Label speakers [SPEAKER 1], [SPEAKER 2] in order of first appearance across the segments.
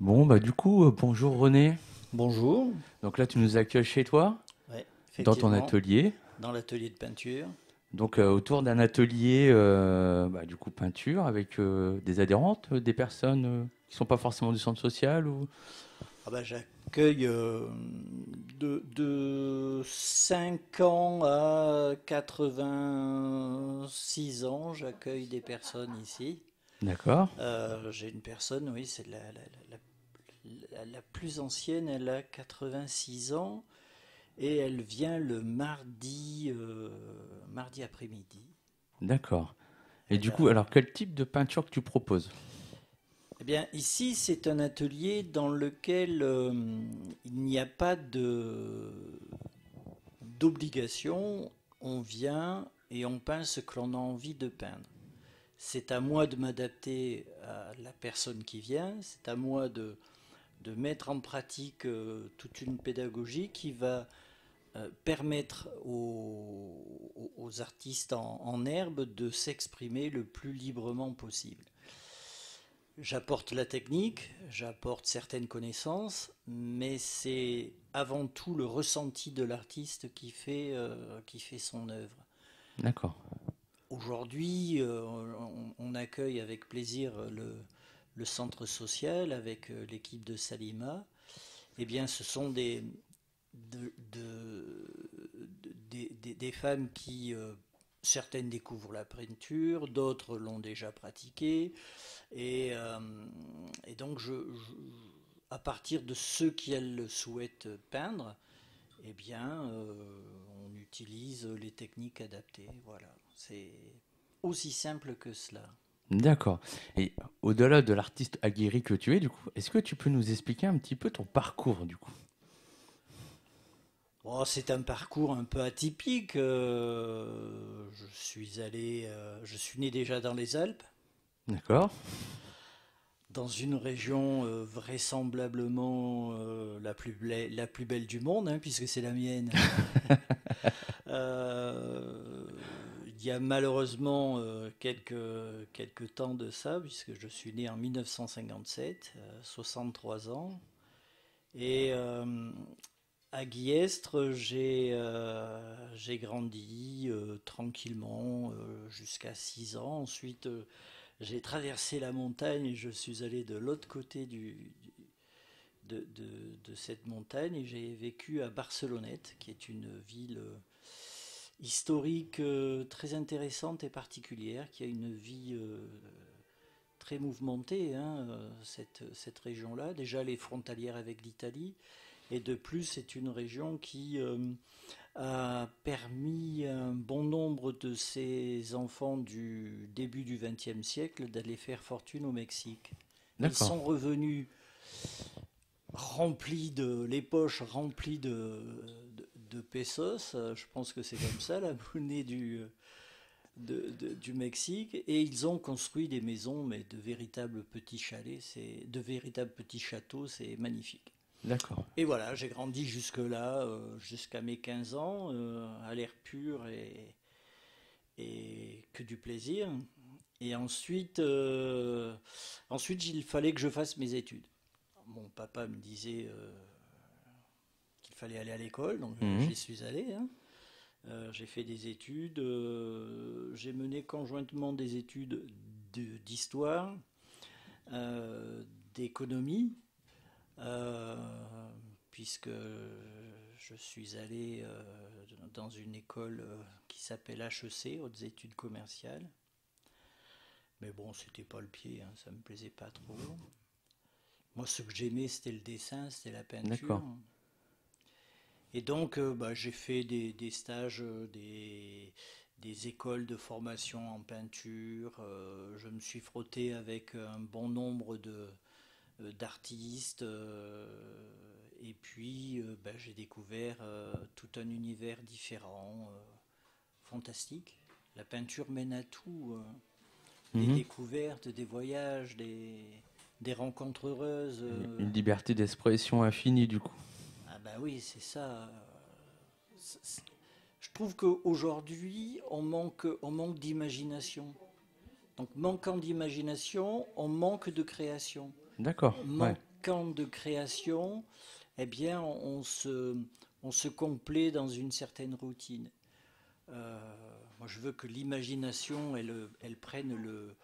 [SPEAKER 1] Bon, bah du coup, bonjour René.
[SPEAKER 2] Bonjour.
[SPEAKER 1] Donc là, tu nous accueilles chez toi,
[SPEAKER 2] Ouais,
[SPEAKER 1] dans ton
[SPEAKER 2] effectivement,
[SPEAKER 1] atelier.
[SPEAKER 2] dans l'atelier de peinture.
[SPEAKER 1] Donc autour d'un atelier, bah, du coup, peinture, avec des adhérentes, des personnes qui sont pas forcément du centre social ou...
[SPEAKER 2] Ah bah, j'accueille de 5 ans à 86 ans, j'accueille des personnes ici.
[SPEAKER 1] D'accord,
[SPEAKER 2] J'ai une personne, oui, c'est la plus ancienne, elle a 86 ans et elle vient le mardi après-midi.
[SPEAKER 1] d'accord. Et
[SPEAKER 2] Elle
[SPEAKER 1] du coup,
[SPEAKER 2] a,
[SPEAKER 1] alors quel type de peinture que tu proposes?
[SPEAKER 2] Eh bien, ici, c'est un atelier dans lequel il n'y a pas d'obligation. On vient et on peint ce que l'on a envie de peindre. C'est à moi de m'adapter à la personne qui vient. C'est à moi de mettre en pratique toute une pédagogie qui va permettre aux artistes en herbe de s'exprimer le plus librement possible. J'apporte la technique, j'apporte certaines connaissances, mais c'est avant tout le ressenti de l'artiste qui fait son œuvre.
[SPEAKER 1] D'accord,
[SPEAKER 2] Aujourd'hui, on accueille avec plaisir le centre social avec l'équipe de Salima. Eh bien, ce sont des femmes qui, certaines découvrent la peinture, d'autres l'ont déjà pratiquée. Et, euh, et donc, à partir de ce qu'elles souhaitent peindre, eh bien, on utilise les techniques adaptées. Voilà, c'est aussi simple que cela.
[SPEAKER 1] d'accord. Et au-delà de l'artiste aguerri que tu es, du coup, est-ce que tu peux nous expliquer un petit peu ton parcours, du coup?
[SPEAKER 2] Bon, c'est un parcours un peu atypique. Je suis né déjà dans les Alpes,
[SPEAKER 1] D'accord,
[SPEAKER 2] dans une région vraisemblablement la plus belle du monde, hein, puisque c'est la mienne. Euh, il y a malheureusement quelques temps de ça, puisque je suis né en 1957, 63 ans. Et à Guillestre, j'ai grandi tranquillement jusqu'à 6 ans. Ensuite, j'ai traversé la montagne et je suis allé de l'autre côté de cette montagne et j'ai vécu à Barcelonnette, qui est une ville historique très intéressante et particulière, qui a une vie très mouvementée, hein, cette région-là. Déjà, elle est frontalière avec l'Italie, et de plus, c'est une région qui a permis à un bon nombre de ces enfants du début du XXe siècle d'aller faire fortune au Mexique. Et ils
[SPEAKER 1] d'accord.
[SPEAKER 2] sont revenus les poches remplies de pesos. Je pense que c'est comme ça la monnaie du Mexique. Et ils ont construit des maisons, mais de véritables petits chalets, de véritables petits châteaux, c'est magnifique.
[SPEAKER 1] D'accord.
[SPEAKER 2] Et voilà, j'ai grandi jusque-là, jusqu'à mes 15 ans, à l'air pur et que du plaisir. Et ensuite, il fallait que je fasse mes études. Mon papa me disait qu'il fallait aller à l'école, donc
[SPEAKER 1] Mhm.
[SPEAKER 2] j'y suis allé, hein. J'ai fait des études, j'ai mené conjointement des études d'histoire, euh, d'économie, euh, puisque je suis allé dans une école qui s'appelle HEC, Hautes études commerciales. Mais bon, c'était pas le pied, hein, ça me plaisait pas trop. Moi, ce que j'aimais, c'était le dessin, c'était la peinture.
[SPEAKER 1] D'accord.
[SPEAKER 2] Et donc, bah, j'ai fait des stages, des écoles de formation en peinture. Je me suis frotté avec un bon nombre d'artistes. Et puis, bah, j'ai découvert tout un univers différent, fantastique. La peinture mène à tout. Des
[SPEAKER 1] Mhm.
[SPEAKER 2] découvertes, des voyages, des rencontres heureuses.
[SPEAKER 1] Une liberté d'expression infinie, du coup.
[SPEAKER 2] Ah bah oui, c'est ça. Je trouve qu'aujourd'hui, on manque d'imagination. Donc, manquant d'imagination, on manque de création.
[SPEAKER 1] D'accord,
[SPEAKER 2] On manque,
[SPEAKER 1] ouais.
[SPEAKER 2] ans de création, eh bien, on se complaît dans une certaine routine. Moi, je veux que l'imagination, elle prenne le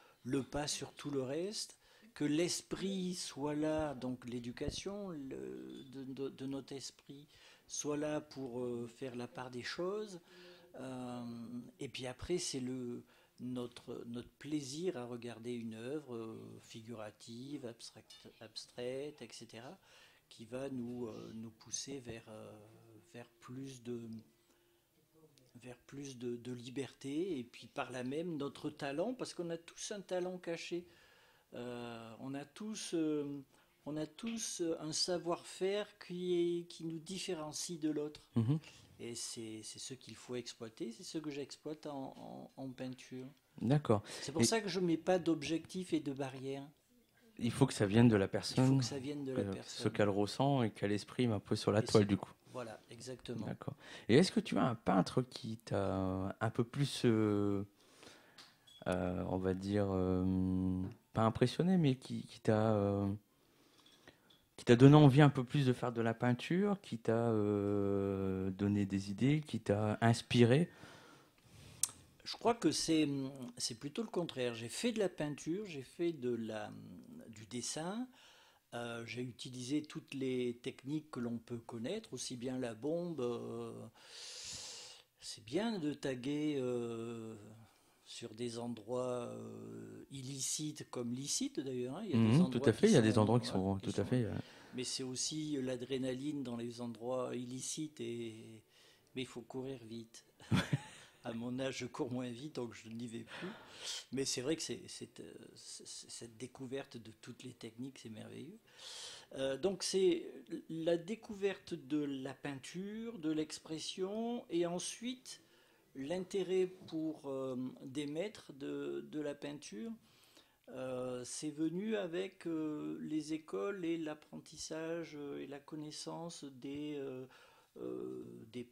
[SPEAKER 2] pas sur tout le reste, que l'esprit soit là, donc l'éducation de notre esprit soit là pour faire la part des choses. Et puis après, c'est notre plaisir à regarder une œuvre figurative, abstraite, etc., qui va nous pousser vers plus de liberté, et puis par là même notre talent, parce qu'on a tous un talent caché. Euh, on a tous, euh, on a tous un savoir-faire qui nous différencie de l'autre.
[SPEAKER 1] Mhm.
[SPEAKER 2] Et c'est ce qu'il faut exploiter, c'est ce que j'exploite en peinture.
[SPEAKER 1] D'accord.
[SPEAKER 2] C'est pour
[SPEAKER 1] Et
[SPEAKER 2] ça que je ne mets pas d'objectif et de barrière.
[SPEAKER 1] il faut que ça vienne de la
[SPEAKER 2] Il faut
[SPEAKER 1] personne,
[SPEAKER 2] que ça vienne de la
[SPEAKER 1] ce
[SPEAKER 2] personne.
[SPEAKER 1] qu'elle ressent et qu'elle exprime un peu sur la
[SPEAKER 2] Et
[SPEAKER 1] toile
[SPEAKER 2] c'est
[SPEAKER 1] du coup.
[SPEAKER 2] voilà, exactement.
[SPEAKER 1] D'accord. Et est-ce que tu as un peintre qui t'a un peu plus, on va dire, pas impressionné, mais qui t'a donné envie un peu plus de faire de la peinture, qui t'a donné des idées, qui t'a inspiré?
[SPEAKER 2] Je crois que c'est plutôt le contraire. J'ai fait de la peinture, j'ai fait du dessin, j'ai utilisé toutes les techniques que l'on peut connaître, aussi bien la bombe. C'est bien de taguer sur des endroits illicites comme licites d'ailleurs, hein. Il y a des
[SPEAKER 1] Mhm, tout
[SPEAKER 2] endroits
[SPEAKER 1] à fait,
[SPEAKER 2] qui
[SPEAKER 1] il y a des endroits
[SPEAKER 2] sont,
[SPEAKER 1] qui
[SPEAKER 2] ouais,
[SPEAKER 1] sont tout à fait.
[SPEAKER 2] mais c'est aussi l'adrénaline dans les endroits illicites, mais il faut courir vite. À mon âge, je cours moins vite, donc je n'y vais plus. Mais c'est vrai que cette découverte de toutes les techniques, c'est merveilleux. Donc c'est la découverte de la peinture, de l'expression, et ensuite l'intérêt pour des maîtres de la peinture. C'est venu avec les écoles et l'apprentissage et la connaissance des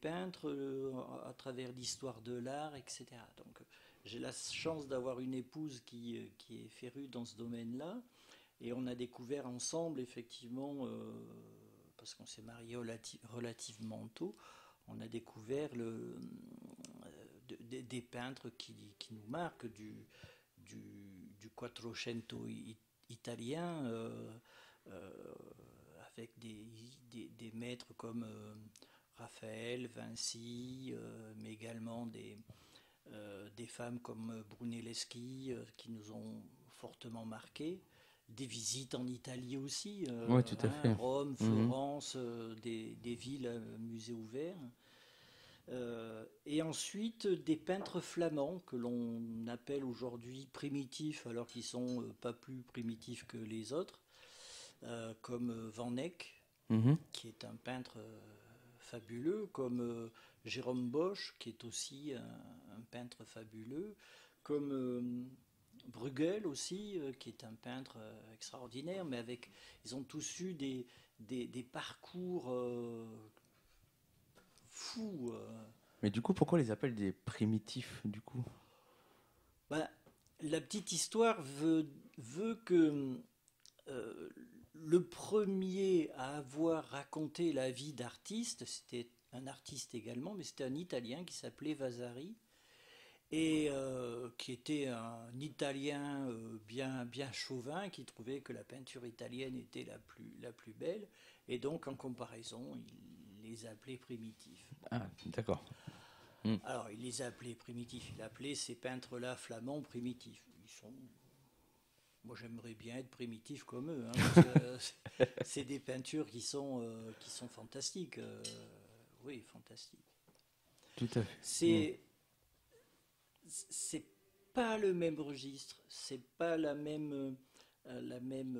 [SPEAKER 2] peintres à travers l'histoire de l'art, etc. Donc j'ai la chance d'avoir une épouse qui est férue dans ce domaine-là, et on a découvert ensemble, effectivement, parce qu'on s'est mariés relativement tôt, on a découvert des peintres qui nous marquent du, du Quattrocento italien, euh, avec des maîtres comme Raphaël, Vinci, mais également des femmes comme Brunelleschi qui nous ont fortement marqués. Des visites en Italie aussi,
[SPEAKER 1] Oui, tout à
[SPEAKER 2] hein,
[SPEAKER 1] fait.
[SPEAKER 2] Rome,
[SPEAKER 1] Mhm.
[SPEAKER 2] Florence, des villes musées ouverts. Et ensuite des peintres flamands que l'on appelle aujourd'hui primitifs, alors qu'ils sont pas plus primitifs que les autres, comme Van Eyck,
[SPEAKER 1] Mhm.
[SPEAKER 2] qui est un peintre fabuleux, comme Jérôme Bosch, qui est aussi un peintre fabuleux, comme Bruegel aussi, qui est un peintre extraordinaire, mais ils ont tous eu des parcours fous.
[SPEAKER 1] Mais du coup, pourquoi on les appelle des primitifs, du coup?
[SPEAKER 2] Bah, la petite histoire veut que euh, le premier à avoir raconté la vie d'artiste, c'était un artiste également, mais c'était un Italien qui s'appelait Vasari, et qui était un Italien bien chauvin, qui trouvait que la peinture italienne était la plus belle, et donc en comparaison, il les appelait primitifs. Bon.
[SPEAKER 1] Ah, d'accord. Mhm.
[SPEAKER 2] Alors, il les a appelés primitifs, il appelait ces peintres-là flamands primitifs. Moi, j'aimerais bien être primitif comme eux, hein, parce que c'est des peintures qui sont fantastiques. Oui, fantastiques.
[SPEAKER 1] Tout à fait. Mhm.
[SPEAKER 2] C'est c'est pas le même registre, c'est pas la même,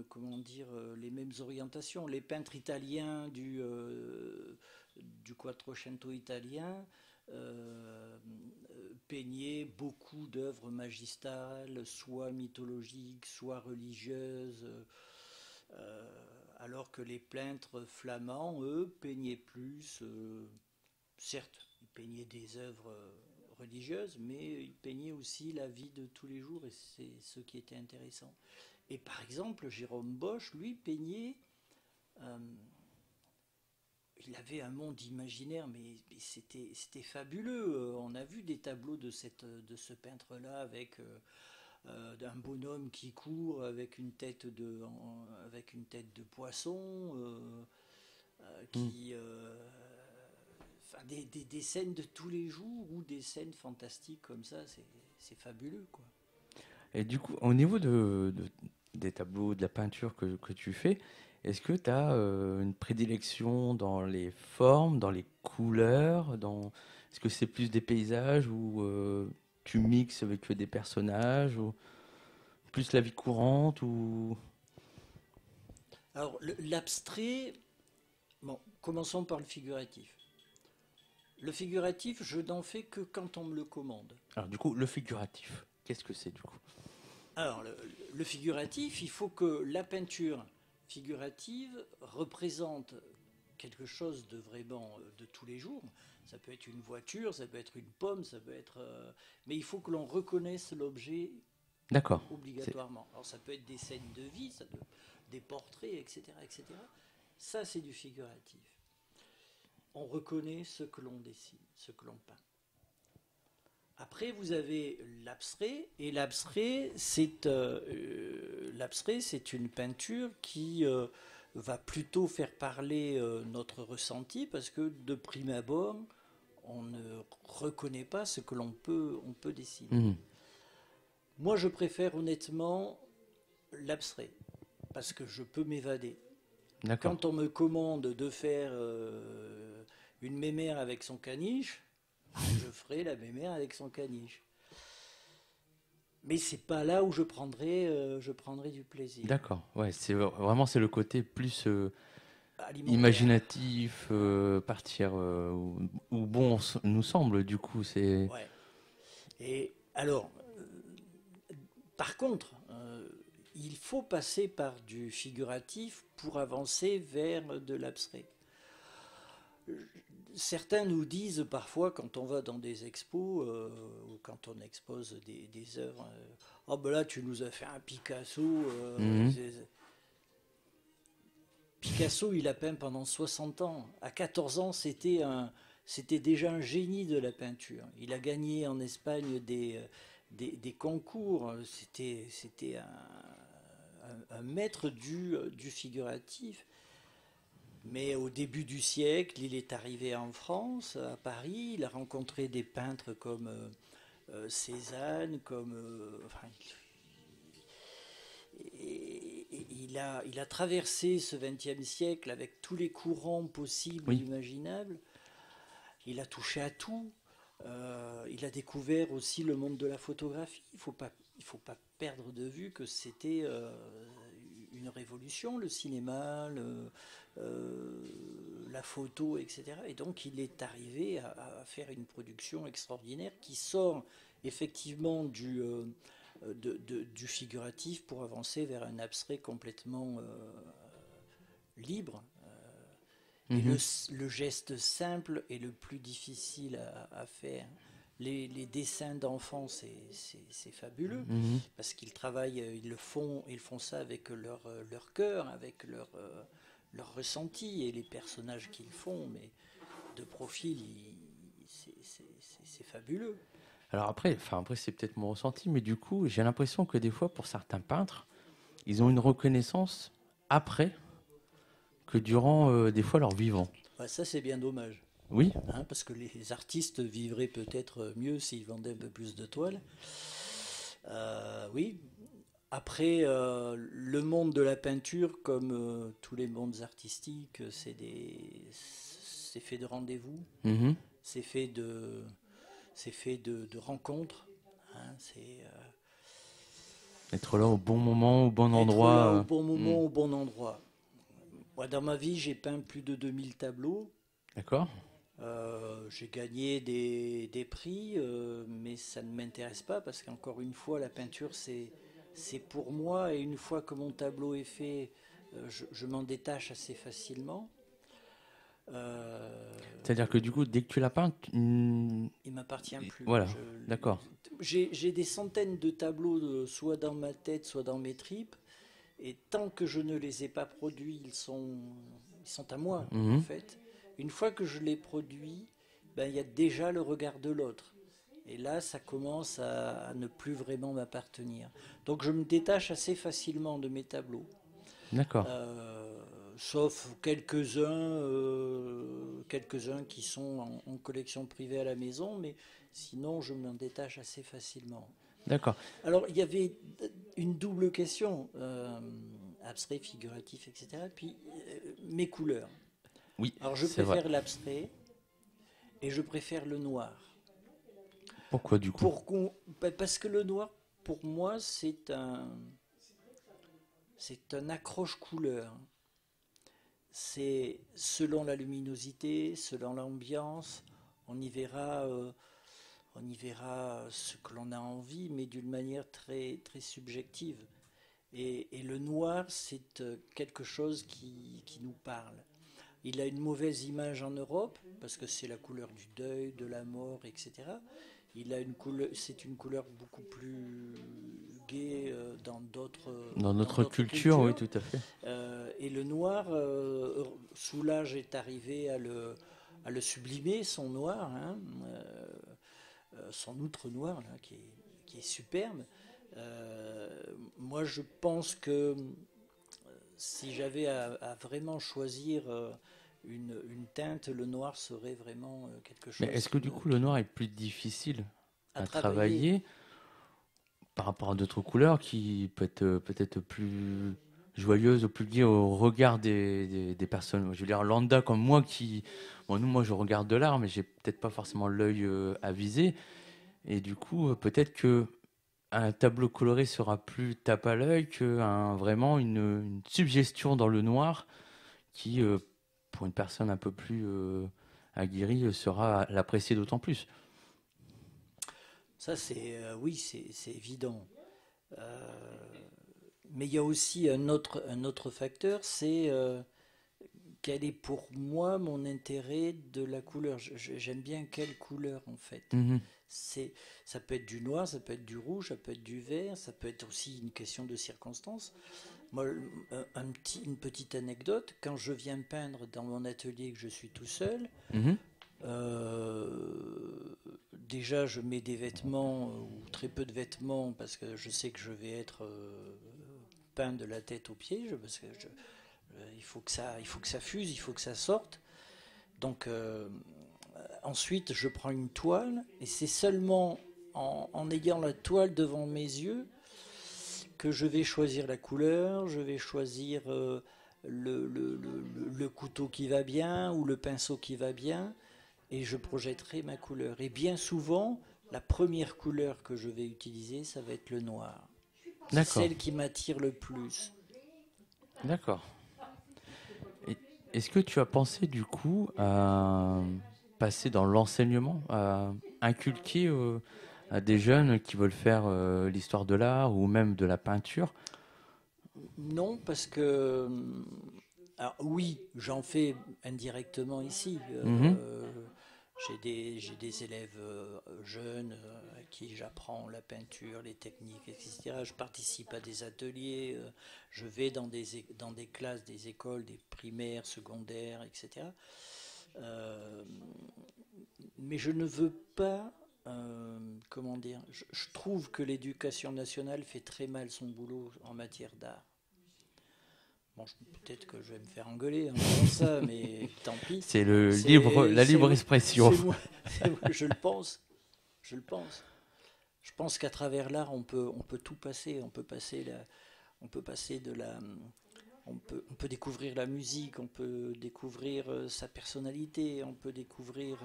[SPEAKER 2] comment dire, les mêmes orientations. Les peintres italiens du Quattrocento italien peignaient beaucoup d'œuvres magistrales, soit mythologiques, soit religieuses, alors que les peintres flamands, eux, peignaient plus, certes, ils peignaient des œuvres religieuses, mais ils peignaient aussi la vie de tous les jours, et c'est ce qui était intéressant. Et par exemple, Jérôme Bosch, lui, peignait euh, il avait un monde imaginaire, mais c'était fabuleux. On a vu des tableaux de ce peintre-là avec un bonhomme qui court avec une tête de poisson,
[SPEAKER 1] Mm.
[SPEAKER 2] enfin, des scènes de tous les jours ou des scènes fantastiques comme ça, c'est fabuleux, quoi.
[SPEAKER 1] Et du coup, au niveau des tableaux, de la peinture que tu fais, est-ce que tu as une prédilection dans les formes, dans les couleurs, est-ce que c'est plus des paysages ou tu mixes avec des personnages ou plus la vie courante ou...
[SPEAKER 2] Alors, l'abstrait, bon, commençons par le figuratif. Le figuratif, je n'en fais que quand on me le commande.
[SPEAKER 1] Alors du coup, le figuratif, qu'est-ce que c'est du coup?
[SPEAKER 2] Alors, le figuratif, il faut que la peinture figurative représente quelque chose de vraiment de tous les jours. Ça peut être une voiture, ça peut être une pomme, ça peut être... mais il faut que l'on reconnaisse l'objet
[SPEAKER 1] D'accord.
[SPEAKER 2] obligatoirement. Alors ça peut être des scènes de vie, des portraits, etc., etc. Ça, c'est du figuratif. On reconnaît ce que l'on dessine, ce que l'on peint. Après, vous avez l'abstrait, et l'abstrait, c'est une peinture qui va plutôt faire parler notre ressenti, parce que de prime abord, on ne reconnaît pas ce que on peut dessiner.
[SPEAKER 1] Mhm.
[SPEAKER 2] Moi, je préfère honnêtement l'abstrait, parce que je peux m'évader.
[SPEAKER 1] D'accord.
[SPEAKER 2] Quand on me commande de faire une mémère avec son caniche, je ferai la mémère avec son caniche. Mais c'est pas là où je prendrai du plaisir.
[SPEAKER 1] D'accord. Ouais, vraiment c'est le côté plus
[SPEAKER 2] Alimentaire.
[SPEAKER 1] imaginatif, partir où bon nous semble du coup. C'est
[SPEAKER 2] Ouais. Et alors, par contre, il faut passer par du figuratif pour avancer vers de l'abstrait. Certains nous disent parfois quand on va dans des expos ou quand on expose des œuvres, oh ben là tu nous as fait un Picasso.
[SPEAKER 1] Mhm.
[SPEAKER 2] Picasso, il a peint pendant 60 ans. À 14 ans, c'était déjà un génie de la peinture. Il a gagné en Espagne des concours. C'était un maître du figuratif. Mais au début du siècle, il est arrivé en France, à Paris. Il a rencontré des peintres comme Cézanne, comme. Enfin, il a traversé ce XXe siècle avec tous les courants possibles et
[SPEAKER 1] Oui.
[SPEAKER 2] imaginables. Il a touché à tout. Il a découvert aussi le monde de la photographie. Il faut pas perdre de vue que c'était une révolution, le cinéma, la photo, etc. Et donc il est arrivé à faire une production extraordinaire qui sort effectivement du figuratif pour avancer vers un abstrait complètement libre. Et
[SPEAKER 1] Mhm.
[SPEAKER 2] le geste simple est le plus difficile à faire. Les dessins d'enfants, c'est fabuleux
[SPEAKER 1] Mhm.
[SPEAKER 2] parce qu'ils travaillent, ils font ça avec leur cœur, avec leur ressenti et les personnages qu'ils font, mais de profil, c'est fabuleux.
[SPEAKER 1] Alors après c'est peut-être mon ressenti, mais du coup j'ai l'impression que des fois pour certains peintres, ils ont une reconnaissance après que durant des fois leur vivant.
[SPEAKER 2] Ouais, ça, c'est bien dommage.
[SPEAKER 1] Oui.
[SPEAKER 2] Hein, parce que les artistes vivraient peut-être mieux s'ils vendaient un peu plus de toiles. Oui. Après, le monde de la peinture, comme tous les mondes artistiques, c'est fait de rendez-vous,
[SPEAKER 1] Mhm.
[SPEAKER 2] c'est fait de rencontres. Hein, c'est
[SPEAKER 1] Être là au bon moment, au bon
[SPEAKER 2] être là au
[SPEAKER 1] endroit.
[SPEAKER 2] bon
[SPEAKER 1] Hmm.
[SPEAKER 2] moment, au bon endroit. Moi, dans ma vie, j'ai peint plus de 2000 tableaux.
[SPEAKER 1] D'accord.
[SPEAKER 2] J'ai gagné des prix, mais ça ne m'intéresse pas parce qu'encore une fois, la peinture, c'est pour moi. Et une fois que mon tableau est fait, je m'en détache assez facilement. Euh,
[SPEAKER 1] C'est-à-dire que du coup, dès que tu l'as peint,
[SPEAKER 2] il m'appartient plus.
[SPEAKER 1] voilà, d'accord.
[SPEAKER 2] J'ai des centaines de tableaux, soit dans ma tête, soit dans mes tripes. Et tant que je ne les ai pas produits, ils sont à moi, en
[SPEAKER 1] Mhm.
[SPEAKER 2] fait. Une fois que je les produis, ben, il y a déjà le regard de l'autre. Et là, ça commence à ne plus vraiment m'appartenir. Donc je me détache assez facilement de mes tableaux.
[SPEAKER 1] D'accord.
[SPEAKER 2] Euh, Sauf quelques-uns qui sont en collection privée à la maison, mais sinon je m'en détache assez facilement.
[SPEAKER 1] D'accord.
[SPEAKER 2] Alors il y avait une double question, abstrait, figuratif, etc. Puis mes couleurs.
[SPEAKER 1] Oui,
[SPEAKER 2] Alors je
[SPEAKER 1] c'est vrai.
[SPEAKER 2] préfère l'abstrait et je préfère le noir.
[SPEAKER 1] Pourquoi du coup?
[SPEAKER 2] Parce que le noir, pour moi, c'est un accroche-couleur. C'est selon la luminosité, selon l'ambiance, on y verra, euh, on y verra ce que l'on a envie, mais d'une manière très, très subjective. Et le noir, c'est quelque chose qui nous parle. Il a une mauvaise image en Europe, parce que c'est la couleur du deuil, de la mort, etc. C'est une couleur beaucoup plus gaie
[SPEAKER 1] Dans
[SPEAKER 2] dans
[SPEAKER 1] notre
[SPEAKER 2] d'autres
[SPEAKER 1] culture, oui,
[SPEAKER 2] cultures.
[SPEAKER 1] tout à fait.
[SPEAKER 2] Et le noir, Soulage est arrivé à le sublimer, son noir, hein, son outre noir, là, qui est superbe. Moi, je pense que si j'avais à vraiment choisir une teinte, le noir serait vraiment quelque
[SPEAKER 1] Mais
[SPEAKER 2] chose
[SPEAKER 1] est-ce que du coup le noir est plus difficile
[SPEAKER 2] à
[SPEAKER 1] à
[SPEAKER 2] travailler.
[SPEAKER 1] travailler par rapport à d'autres couleurs qui peut être peut-être plus joyeuse ou plus liée au regard des personnes? Je veux dire, lambda comme moi qui... Bon, moi je regarde de l'art, mais j'ai peut-être pas forcément l'œil avisé. Et du coup, peut-être que un tableau coloré sera plus tape à l'œil que vraiment une suggestion dans le noir qui, pour une personne un peu plus aguerrie, sera l'apprécier d'autant plus.
[SPEAKER 2] Ça, oui, c'est évident. Euh, mais il y a aussi un autre facteur, c'est quel est pour moi mon intérêt de la couleur. J'aime bien quelle couleur en fait.
[SPEAKER 1] Mhm.
[SPEAKER 2] C'est, Ça peut être du noir, ça peut être du rouge, ça peut être du vert, ça peut être aussi une question de circonstance. Moi, une petite anecdote, quand je viens peindre dans mon atelier que je suis tout seul,
[SPEAKER 1] Mhm.
[SPEAKER 2] déjà je mets des vêtements ou très peu de vêtements parce que je sais que je vais être peint de la tête aux pieds, parce que il faut que ça fuse, il faut que ça sorte. Donc ensuite je prends une toile et c'est seulement en ayant la toile devant mes yeux que je vais choisir la couleur, je vais choisir le couteau qui va bien ou le pinceau qui va bien et je projetterai ma couleur. Et bien souvent, la première couleur que je vais utiliser, ça va être le noir. C'est
[SPEAKER 1] D'accord,
[SPEAKER 2] celle qui m'attire le plus.
[SPEAKER 1] d'accord. Et est-ce que tu as pensé du coup à passer dans l'enseignement, à inculquer à des jeunes qui veulent faire l'histoire de l'art ou même de la peinture?
[SPEAKER 2] Non, parce que alors oui, j'en fais indirectement ici.
[SPEAKER 1] Mhm.
[SPEAKER 2] J'ai des élèves jeunes à qui j'apprends la peinture, les techniques, etc. Je participe à des ateliers, je vais dans des classes, des écoles, des primaires, secondaires, etc. Euh, mais je ne veux pas, comment dire, je trouve que l'éducation nationale fait très mal son boulot en matière d'art. Bon, peut-être que je vais me faire engueuler en disant ça, mais tant pis.
[SPEAKER 1] C'est la libre expression.
[SPEAKER 2] C'est moi, je le pense, je le pense. Je pense qu'à travers l'art, on peut tout passer. On peut passer de la, on peut découvrir la musique, on peut découvrir sa personnalité, on peut découvrir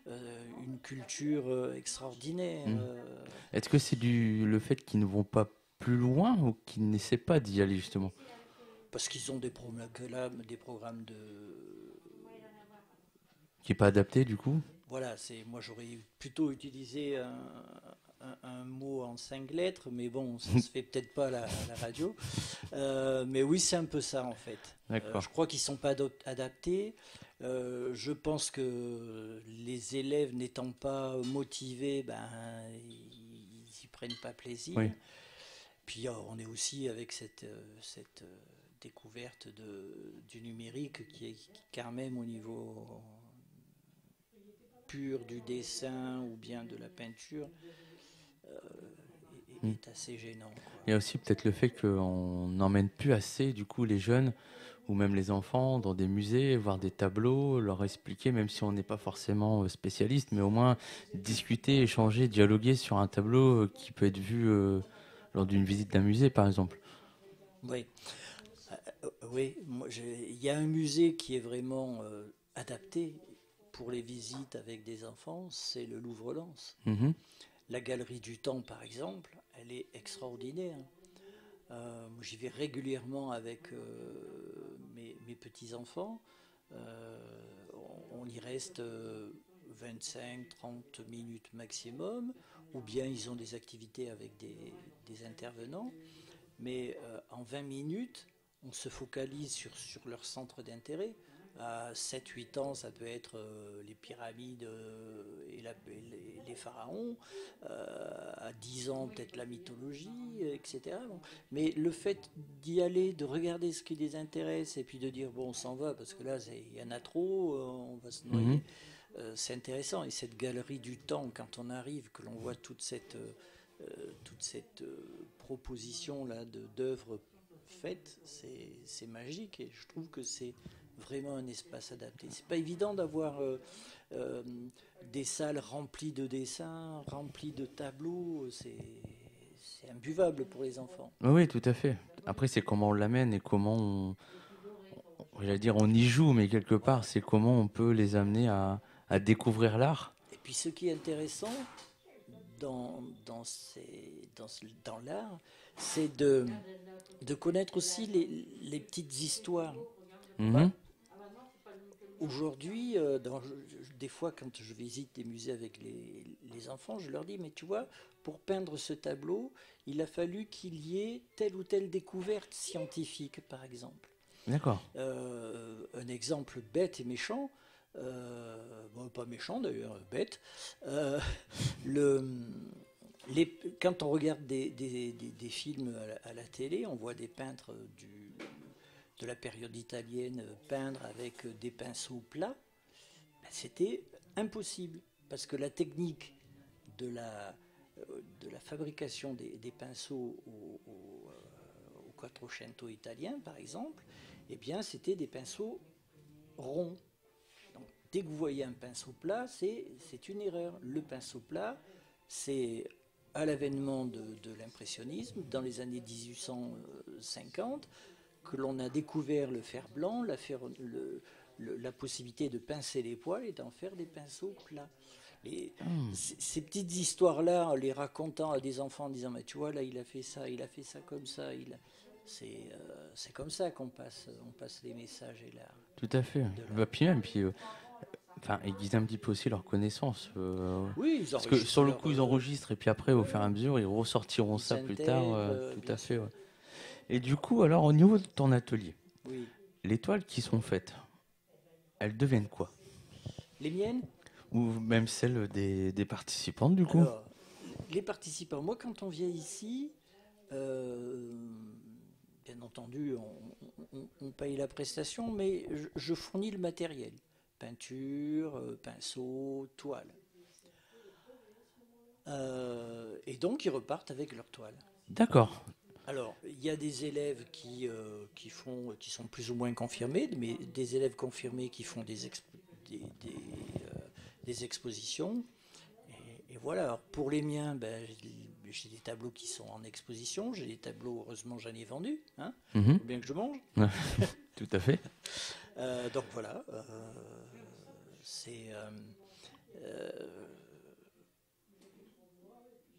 [SPEAKER 2] une culture extraordinaire.
[SPEAKER 1] Mhm. Est-ce que c'est le fait qu'ils ne vont pas plus loin ou qu'ils n'essaient pas d'y aller justement?
[SPEAKER 2] Parce qu'ils ont des programmes de,
[SPEAKER 1] Qui n'est pas adapté du coup?
[SPEAKER 2] voilà, moi j'aurais plutôt utilisé un mot en 5 lettres, mais bon, ça se fait peut-être pas à la radio. Mais oui, c'est un peu ça en fait.
[SPEAKER 1] D'accord.
[SPEAKER 2] Je crois qu'ils sont pas adaptés. Je pense que les élèves n'étant pas motivés, ben, ils y prennent pas plaisir.
[SPEAKER 1] Oui.
[SPEAKER 2] Puis on est aussi avec cette découverte du numérique qui quand même au niveau pur du dessin ou bien de la peinture est assez gênant, quoi.
[SPEAKER 1] Il y a aussi peut-être le fait qu'on n'emmène plus assez, du coup, les jeunes ou même les enfants dans des musées, voir des tableaux, leur expliquer, même si on n'est pas forcément spécialiste, mais au moins discuter, échanger, dialoguer sur un tableau qui peut être vu lors d'une visite d'un musée, par exemple.
[SPEAKER 2] Oui, oui. Il y a un musée qui est vraiment adapté pour les visites avec des enfants, c'est le Louvre-Lens.
[SPEAKER 1] Mhm.
[SPEAKER 2] La galerie du temps, par exemple, elle est extraordinaire. J'y vais régulièrement avec mes petits-enfants. On y reste 25-30 minutes maximum, ou bien ils ont des activités avec des intervenants. Mais en 20 minutes, on se focalise sur leur centre d'intérêt. À 7-8 ans, ça peut être les pyramides et les pharaons. À 10 ans, peut-être la mythologie, etc. Bon. Mais le fait d'y aller, de regarder ce qui les intéresse et puis de dire bon, on s'en va parce que là, il y en a trop, on va se
[SPEAKER 1] Mhm.
[SPEAKER 2] noyer. C'est intéressant. Et cette galerie du temps, quand on arrive, que l'on voit toute cette proposition là d'œuvres faites, c'est magique et je trouve que c'est vraiment un espace adapté. C'est pas évident d'avoir euh, des salles remplies de dessins, remplies de tableaux. C'est imbuvable pour les enfants.
[SPEAKER 1] Oui, oui, tout à fait. Après, c'est comment on l'amène et comment j'allais dire, on y joue, mais quelque part, c'est comment on peut les amener à découvrir l'art.
[SPEAKER 2] Et puis ce qui est intéressant dans l'art, c'est de connaître aussi les petites histoires. Bah,
[SPEAKER 1] Mhm.
[SPEAKER 2] aujourd'hui, des fois, quand je visite des musées avec les enfants, je leur dis, mais tu vois, pour peindre ce tableau, il a fallu qu'il y ait telle ou telle découverte scientifique, par exemple.
[SPEAKER 1] D'accord.
[SPEAKER 2] Un exemple bête et méchant, bon, pas méchant d'ailleurs, bête, euh, le, quand on regarde des films à la télé, on voit des peintres de la période italienne peindre avec des pinceaux plats. Ben, c'était impossible parce que la technique de la fabrication des pinceaux au Quattrocento italien, par exemple, eh bien, c'était des pinceaux ronds. Donc, dès que vous voyez un pinceau plat, c'est une erreur. Le pinceau plat, c'est à l'avènement de l'impressionnisme, dans les années 1850, que l'on a découvert le fer blanc, la possibilité de pincer les poils et d'en faire des pinceaux plats. Et
[SPEAKER 1] Hmm.
[SPEAKER 2] ces petites histoires-là, en les racontant à des enfants, en disant, mais tu vois, là, il a fait ça comme ça, c'est comme ça on passe les messages et
[SPEAKER 1] Tout à fait.
[SPEAKER 2] de
[SPEAKER 1] Bah,
[SPEAKER 2] l'art.
[SPEAKER 1] puis même, puis, enfin, aiguiser un petit peu aussi leurs connaissances.
[SPEAKER 2] Oui, ils
[SPEAKER 1] Parce que sur
[SPEAKER 2] enregistrent
[SPEAKER 1] le coup, ils enregistrent et puis après, au fur et à mesure, ils ressortiront
[SPEAKER 2] ils
[SPEAKER 1] ça plus tard.
[SPEAKER 2] intègrent,
[SPEAKER 1] Tout
[SPEAKER 2] bien
[SPEAKER 1] à fait.
[SPEAKER 2] sûr.
[SPEAKER 1] Ouais. Et du coup, alors, au niveau de ton atelier,
[SPEAKER 2] Oui.
[SPEAKER 1] les toiles qui sont faites, elles deviennent quoi?
[SPEAKER 2] Les miennes.
[SPEAKER 1] Ou même celles des participantes, du coup?
[SPEAKER 2] Alors, les participants, moi, quand on vient ici, euh, bien entendu, on paye la prestation, mais je fournis le matériel. Peinture, pinceau, toile. Et donc, ils repartent avec leur toile.
[SPEAKER 1] D'accord.
[SPEAKER 2] Alors, il y a des élèves qui sont plus ou moins confirmés, mais des élèves confirmés qui font des expositions. Et voilà. Alors, pour les miens, ben, j'ai des tableaux qui sont en exposition. J'ai des tableaux, heureusement, j'en ai vendu. Hein,
[SPEAKER 1] Mhm.
[SPEAKER 2] faut bien que je mange.
[SPEAKER 1] Tout à fait.
[SPEAKER 2] Donc voilà. C'est.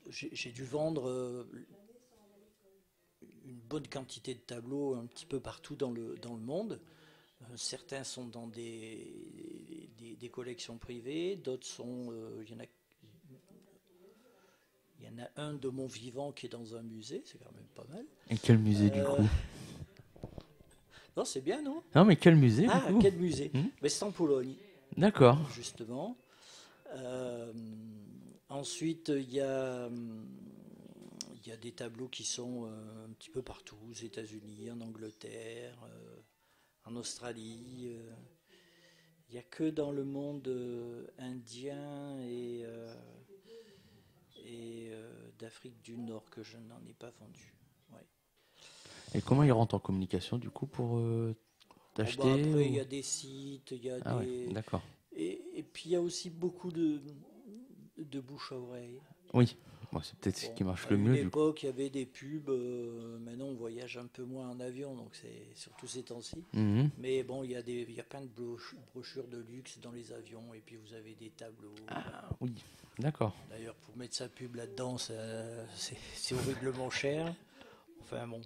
[SPEAKER 2] J'ai dû vendre une bonne quantité de tableaux un petit peu partout dans le monde. Certains sont dans des collections privées, d'autres sont. Il y en a un de mon vivant qui est dans un musée, c'est quand même pas mal.
[SPEAKER 1] Et quel musée, du
[SPEAKER 2] Euh,
[SPEAKER 1] coup?
[SPEAKER 2] non, c'est bien, non?
[SPEAKER 1] Non, mais quel musée, du
[SPEAKER 2] Ah,
[SPEAKER 1] coup?
[SPEAKER 2] quel musée?
[SPEAKER 1] Hmm.
[SPEAKER 2] Mais c'est en Pologne,
[SPEAKER 1] D'accord.
[SPEAKER 2] justement. Euh, ensuite, il y a y a des tableaux qui sont un petit peu partout, aux États-Unis, en Angleterre, en Australie. Il n'y a que dans le monde indien et d'Afrique du Nord que je n'en ai pas vendu. Ouais.
[SPEAKER 1] Et comment ils rentrent en communication du coup pour
[SPEAKER 2] Bon, bah,
[SPEAKER 1] t'acheter
[SPEAKER 2] après, il y
[SPEAKER 1] ou...
[SPEAKER 2] a des sites, il y a
[SPEAKER 1] Ah ouais,
[SPEAKER 2] des...
[SPEAKER 1] d'accord.
[SPEAKER 2] Et puis il y a aussi beaucoup de bouche à oreille.
[SPEAKER 1] Oui, bon, c'est peut-être ce
[SPEAKER 2] Bon,
[SPEAKER 1] qui marche
[SPEAKER 2] à
[SPEAKER 1] le
[SPEAKER 2] une
[SPEAKER 1] mieux du coup.
[SPEAKER 2] époque, il y avait des pubs. Maintenant, on voyage un peu moins en avion, donc c'est surtout ces temps-ci.
[SPEAKER 1] Mhm.
[SPEAKER 2] Mais bon, il y a plein de brochures de luxe dans les avions, et puis vous avez des tableaux. Enfin,
[SPEAKER 1] Ah oui, d'accord.
[SPEAKER 2] d'ailleurs, pour mettre sa pub là-dedans, c'est horriblement cher. Enfin bon.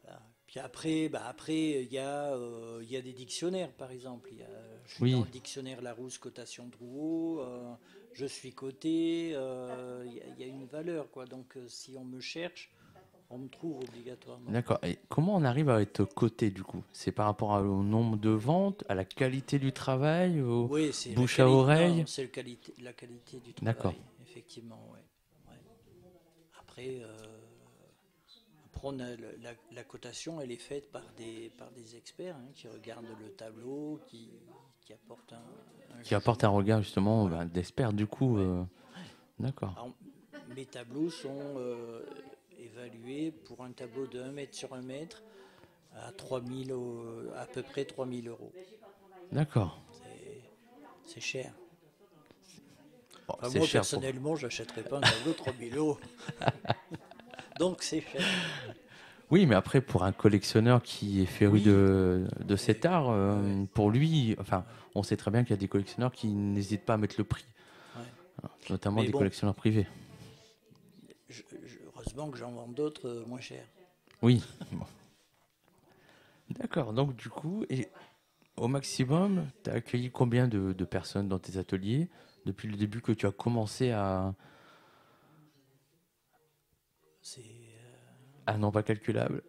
[SPEAKER 2] Voilà. Puis après, il y a des dictionnaires, par exemple. Je suis dans
[SPEAKER 1] Oui,
[SPEAKER 2] le dictionnaire Larousse cotation Drouot, je suis coté, il y a une valeur, quoi. Donc si on me cherche, on me trouve obligatoirement.
[SPEAKER 1] d'accord. Et comment on arrive à être coté du coup? C'est par rapport au nombre de ventes, à la qualité du travail, au
[SPEAKER 2] Oui, c'est la
[SPEAKER 1] bouche à
[SPEAKER 2] qualité. Non,
[SPEAKER 1] oreille?
[SPEAKER 2] c'est la qualité du
[SPEAKER 1] D'accord,
[SPEAKER 2] travail, effectivement. Ouais. Ouais. Après, on a la cotation, elle est faite par des experts qui regardent le tableau, qui apportent un
[SPEAKER 1] qui apporte un
[SPEAKER 2] jugement.
[SPEAKER 1] regard justement
[SPEAKER 2] Voilà.
[SPEAKER 1] ben, d'expert du coup.
[SPEAKER 2] Ouais.
[SPEAKER 1] D'accord,
[SPEAKER 2] Alors, mes tableaux sont évalués pour un tableau de 1 mètre sur 1 mètre à 3000 à peu près 3000 euros.
[SPEAKER 1] d'accord.
[SPEAKER 2] C'est cher.
[SPEAKER 1] Bon,
[SPEAKER 2] Enfin,
[SPEAKER 1] c'est
[SPEAKER 2] moi,
[SPEAKER 1] cher pour.
[SPEAKER 2] personnellement, je n'achèterais pas un tableau de 3000 euros. Donc, c'est cher.
[SPEAKER 1] Oui, mais après, pour un collectionneur qui est féru
[SPEAKER 2] Oui,
[SPEAKER 1] de
[SPEAKER 2] oui,
[SPEAKER 1] cet art,
[SPEAKER 2] ouais,
[SPEAKER 1] pour lui, enfin,
[SPEAKER 2] ouais,
[SPEAKER 1] on sait très bien qu'il y a des collectionneurs qui n'hésitent pas à mettre le prix,
[SPEAKER 2] ouais.
[SPEAKER 1] notamment
[SPEAKER 2] Mais
[SPEAKER 1] des
[SPEAKER 2] bon,
[SPEAKER 1] collectionneurs privés.
[SPEAKER 2] heureusement que j'en vends d'autres moins chers.
[SPEAKER 1] Oui, bon. D'accord. Donc, du coup, et au maximum, tu as accueilli combien de personnes dans tes ateliers depuis le début que tu as commencé
[SPEAKER 2] C'est
[SPEAKER 1] à non pas calculable?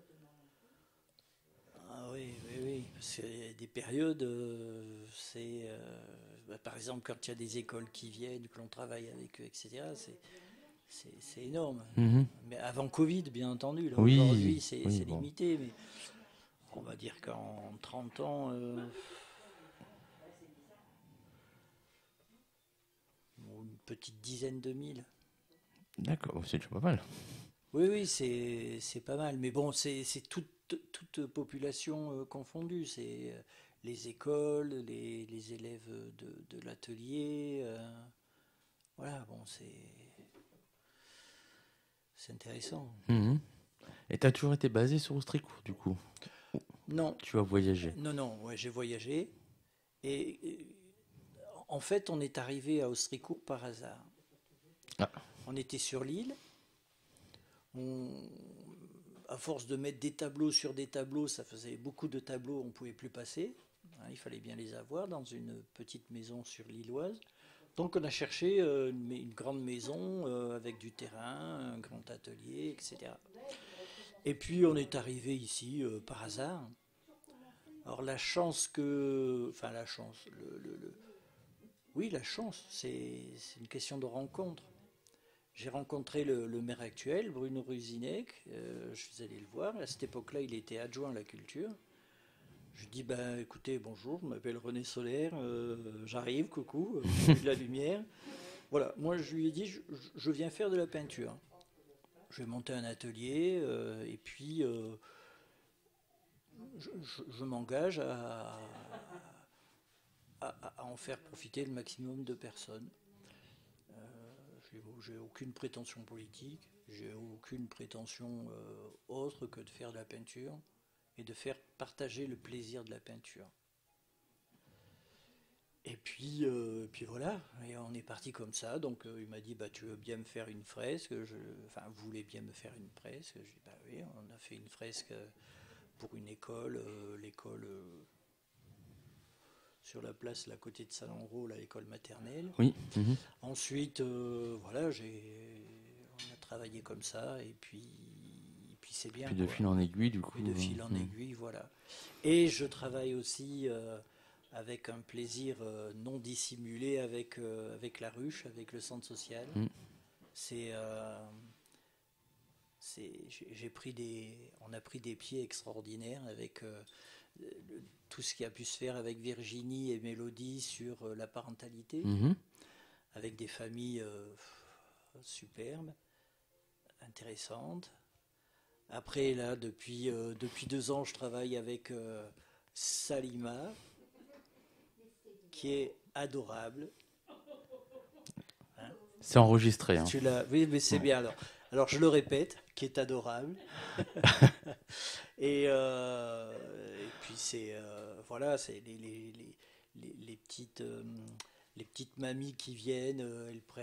[SPEAKER 2] Ah oui, oui, oui. Parce qu'il y a des périodes, par exemple, quand il y a des écoles qui viennent, que l'on travaille avec eux, etc., c'est énorme.
[SPEAKER 1] Mhm.
[SPEAKER 2] Mais avant Covid, bien entendu. Là,
[SPEAKER 1] Oui,
[SPEAKER 2] aujourd'hui,
[SPEAKER 1] oui,
[SPEAKER 2] c'est
[SPEAKER 1] bon.
[SPEAKER 2] limité. Mais on va dire qu'en 30 ans, une petite dizaine de mille.
[SPEAKER 1] D'accord, c'est déjà pas mal.
[SPEAKER 2] Oui, oui, c'est pas mal. Mais bon, c'est toute population confondue. C'est les écoles, les élèves de l'atelier. Voilà, bon, c'est intéressant.
[SPEAKER 1] Mhm. Et tu as toujours été basé sur Austricourt, du coup.
[SPEAKER 2] Non,
[SPEAKER 1] Tu as voyagé.
[SPEAKER 2] non, non, ouais, j'ai voyagé. Et en fait, on est arrivé à Austricourt par hasard.
[SPEAKER 1] Ah,
[SPEAKER 2] On était sur l'île. On, à force de mettre des tableaux sur des tableaux, ça faisait beaucoup de tableaux, on ne pouvait plus passer. Il fallait bien les avoir dans une petite maison sur l'îloise. Donc on a cherché une grande maison avec du terrain, un grand atelier, etc. Et puis on est arrivé ici par hasard. Alors la chance que... Enfin la chance. Oui, la chance, c'est une question de rencontre. J'ai rencontré le maire actuel, Bruno Ruzinec. Je suis allé le voir. À cette époque-là, il était adjoint à la culture. Je lui dis, ben, écoutez, bonjour, je m'appelle René Solaire, j'arrive, coucou, j'ai de la lumière. Voilà, moi je lui ai dit, je viens faire de la peinture. Je vais monter un atelier et puis je m'engage à en faire profiter le maximum de personnes. J'ai aucune prétention politique, j'ai aucune prétention autre que de faire de la peinture et de faire partager le plaisir de la peinture. Et puis voilà, et on est parti comme ça. Donc il m'a dit, bah, tu veux bien me faire une fresque? Enfin, vous voulez bien me faire une fresque? J'ai dit, bah oui, on a fait une fresque pour une école, l'école sur la place là, à côté de Salon-Roux, l'école maternelle.
[SPEAKER 1] oui. Mhm.
[SPEAKER 2] Ensuite, voilà, on a travaillé comme ça, et puis c'est bien,
[SPEAKER 1] Puis de
[SPEAKER 2] quoi.
[SPEAKER 1] fil en aiguille, du coup.
[SPEAKER 2] Et de fil en aiguille, voilà. Et je travaille aussi avec un plaisir non dissimulé avec la ruche, avec le centre social.
[SPEAKER 1] Mhm.
[SPEAKER 2] C'est on a pris des pieds extraordinaires avec tout ce qui a pu se faire avec Virginie et Mélodie sur la parentalité,
[SPEAKER 1] Mhm.
[SPEAKER 2] avec des familles superbes, intéressantes. Après, là, depuis 2 ans, je travaille avec Salima, qui est adorable. Hein.
[SPEAKER 1] C'est enregistré, hein.
[SPEAKER 2] Oui, mais c'est
[SPEAKER 1] Ouais.
[SPEAKER 2] bien alors. Alors, je le répète, qui est adorable. Et puis, voilà, c'est les petites mamies qui viennent,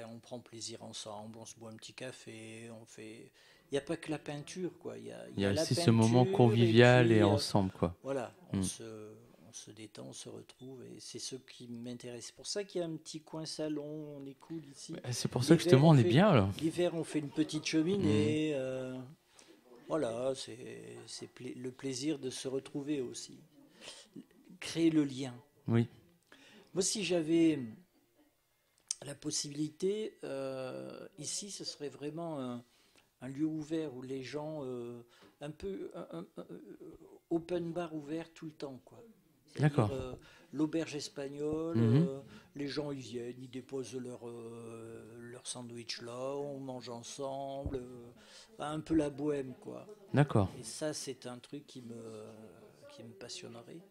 [SPEAKER 2] on prend plaisir ensemble, on se boit un petit café, on fait. Il n'y a pas que la peinture, quoi. Il
[SPEAKER 1] Il y
[SPEAKER 2] y
[SPEAKER 1] a
[SPEAKER 2] a la
[SPEAKER 1] aussi ce moment
[SPEAKER 2] peinture, et
[SPEAKER 1] convivial et
[SPEAKER 2] puis
[SPEAKER 1] ensemble, quoi.
[SPEAKER 2] voilà,
[SPEAKER 1] Mm.
[SPEAKER 2] on se détend, on se retrouve, et c'est ce qui m'intéresse. C'est pour ça qu'il y a un petit coin salon, on est cool ici.
[SPEAKER 1] C'est pour ça que
[SPEAKER 2] L'hiver,
[SPEAKER 1] justement on est bien là.
[SPEAKER 2] l'hiver, on fait une petite
[SPEAKER 1] Mm.
[SPEAKER 2] cheminée. Voilà, le plaisir de se retrouver aussi. Créer le lien.
[SPEAKER 1] Oui,
[SPEAKER 2] Moi, si j'avais la possibilité, ici, ce serait vraiment un lieu ouvert où les gens, un peu open bar ouvert tout le temps, quoi. C'est-à-dire
[SPEAKER 1] d'accord.
[SPEAKER 2] l'auberge espagnole,
[SPEAKER 1] Mhm.
[SPEAKER 2] les gens ils viennent, ils déposent leur sandwich là, on mange ensemble, un peu la bohème, quoi.
[SPEAKER 1] D'accord.
[SPEAKER 2] Et ça, c'est un truc qui me passionnerait.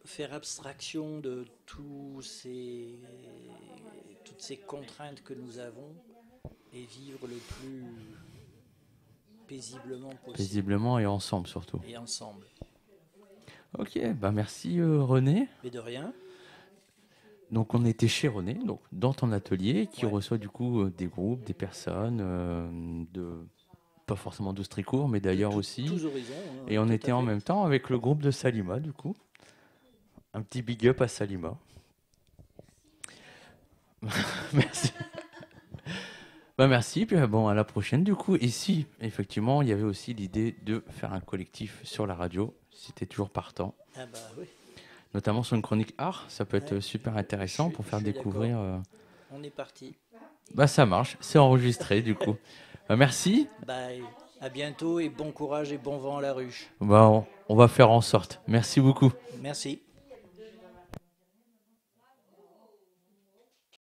[SPEAKER 2] Faire abstraction de toutes ces contraintes que nous avons et vivre le plus paisiblement possible
[SPEAKER 1] Paisiblement et ensemble surtout.
[SPEAKER 2] et ensemble.
[SPEAKER 1] Ok, bah merci René.
[SPEAKER 2] Mais de rien.
[SPEAKER 1] Donc on était chez René, donc dans ton atelier, qui
[SPEAKER 2] Ouais.
[SPEAKER 1] reçoit du coup des groupes, des personnes, pas forcément de Stricourt, mais d'ailleurs aussi.
[SPEAKER 2] Tous horizons. Hein,
[SPEAKER 1] Et on
[SPEAKER 2] tout
[SPEAKER 1] était
[SPEAKER 2] à
[SPEAKER 1] en
[SPEAKER 2] fait.
[SPEAKER 1] même temps avec le groupe de Salima, du coup. Un petit big up à Salima. Merci. Bah merci, puis bon, à la prochaine du coup. Et si, effectivement, il y avait aussi l'idée de faire un collectif sur la radio, si t'es toujours partant.
[SPEAKER 2] Ah bah oui.
[SPEAKER 1] Notamment sur une chronique art, ça peut être
[SPEAKER 2] Ouais.
[SPEAKER 1] super intéressant pour
[SPEAKER 2] Je
[SPEAKER 1] faire
[SPEAKER 2] suis
[SPEAKER 1] découvrir.
[SPEAKER 2] d'accord. On est parti.
[SPEAKER 1] Bah ça marche, c'est enregistré du coup. Merci.
[SPEAKER 2] Bye. À bientôt et bon courage et bon vent à la ruche.
[SPEAKER 1] Bah on va faire en sorte. Merci beaucoup.
[SPEAKER 2] Merci.